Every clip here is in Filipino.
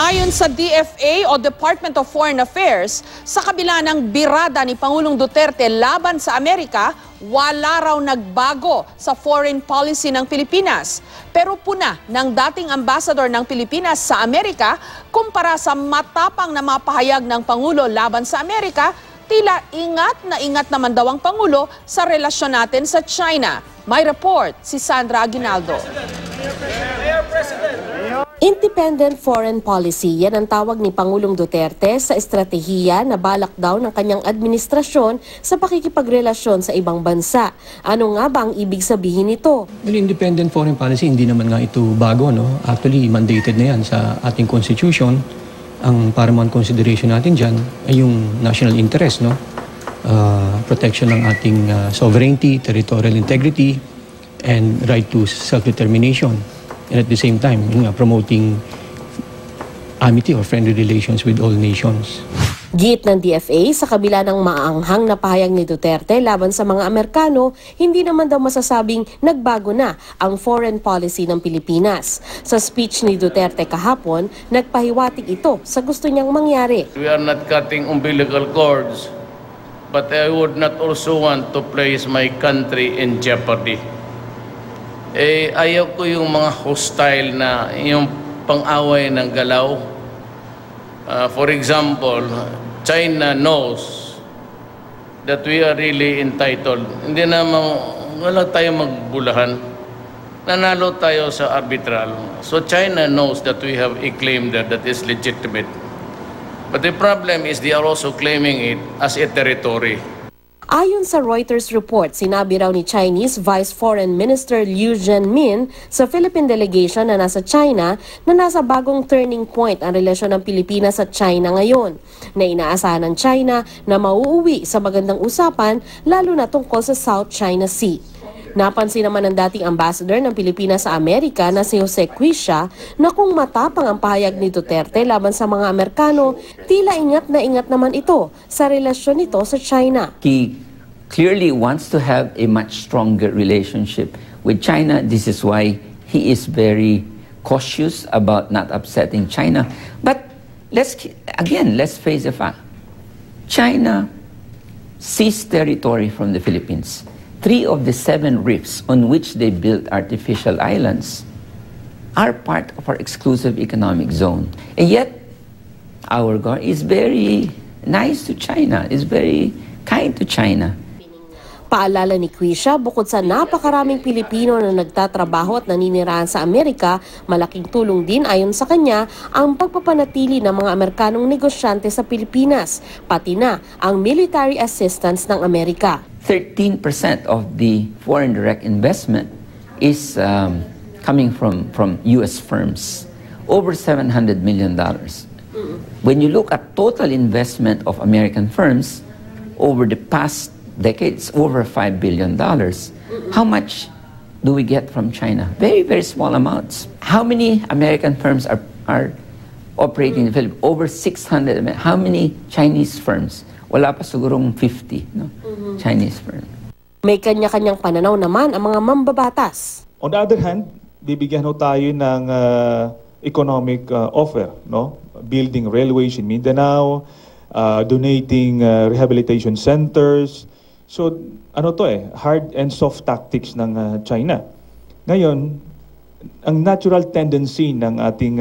Ayon sa DFA o Department of Foreign Affairs, sa kabila ng birada ni Pangulong Duterte laban sa Amerika, wala raw nagbago sa foreign policy ng Pilipinas. Pero puna ng dating ambassador ng Pilipinas sa Amerika kumpara sa matapang na mapahayag ng Pangulo laban sa Amerika, tila ingat naman daw ang Pangulo sa relasyon natin sa China. May report si Sandra Aguinaldo. Independent foreign policy, yan ang tawag ni Pangulong Duterte sa estratehiya na balak daw ng kanyang administrasyon sa pakikipagrelasyon sa ibang bansa. Ano nga ba ang ibig sabihin nito? Well, independent foreign policy, hindi naman nga ito bago, no? Actually, mandated na yan sa ating constitution. Ang paramount consideration natin dyan ay yung national interest, no? Protection ng ating sovereignty, territorial integrity, and right to self-determination. And at the same time, promoting amity or friendly relations with all nations. Giit ng DFA, sa kabila ng maanghang na pahayag ni Duterte laban sa mga Amerikano, hindi naman daw masasabing nagbago na ang foreign policy ng Pilipinas. Sa speech ni Duterte kahapon, nagpahiwatig ito sa gusto niyang mangyari. We are not cutting umbilical cords, but I would not also want to place my country in jeopardy. Ayaw ko yung mga hostile na yung pang-away ng galaw. For example, China knows that we are really entitled. Hindi naman, wala tayong magbulahan. Nanalo tayo sa arbitral. So China knows that we have a claim there that is legitimate. But the problem is they are also claiming it as a territory. Ayon sa Reuters report, sinabi raw ni Chinese Vice Foreign Minister Liu Zhenmin sa Philippine delegation na nasa China na nasa bagong turning point ang relasyon ng Pilipinas at China ngayon, na inaasahan ng China na mauuwi sa magandang usapan lalo na tungkol sa South China Sea. Napansin naman ng dating ambassador ng Pilipinas sa Amerika na si Jose Quisha na kung matapang ang pahayag ni Duterte laban sa mga Amerikano, tila ingat naman ito sa relasyon nito sa China. He clearly wants to have a much stronger relationship with China. This is why he is very cautious about not upsetting China. But let's face the fact. China seized territory from the Philippines. 3 of the 7 reefs on which they built artificial islands are part of our exclusive economic zone. And yet, our government is very nice to China, is very kind to China. Paalala ni Quisha, bukod sa napakaraming Pilipino na nagtatrabaho at naninirahan sa Amerika, malaking tulong din ayon sa kanya ang pagpapanatili ng mga Amerikanong negosyante sa Pilipinas, pati na ang military assistance ng Amerika. 13% of the foreign direct investment is coming from U.S. firms, over $700 million. When you look at total investment of American firms over the past decades, over $5 billion, how much do we get from China? Very, very small amounts. How many American firms are operating in the Philippines? Over 600. How many Chinese firms? Wala pa sigurong 50, no? Chinese firm. May kanya-kanyang pananaw naman ang mga mambabatas. On the other hand, bibigyan ho tayo ng economic offer, no? Building railways in Mindanao, donating rehabilitation centers. So, hard and soft tactics ng China. Ngayon, ang natural tendency ng ating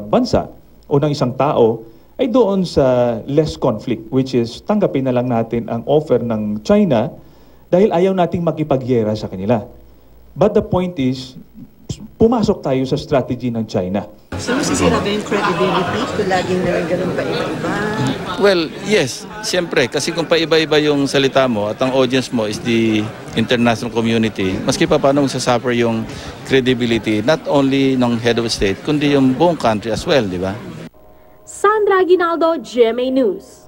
bansa o ng isang tao ay doon sa less conflict, which is tanggapin na lang natin ang offer ng China dahil ayaw nating makipagyera sa kanila. But the point is, pumasok tayo sa strategy ng China. So, masisira ba yung credibility kung laging na ganun paiba-iba? Well, yes. Siyempre, kasi kung paiba-iba yung salita mo at ang audience mo is the international community, maski pa paano magsasuffer yung credibility, not only ng head of state, kundi yung buong country as well, di ba? Sandra Aguinaldo, GMA News.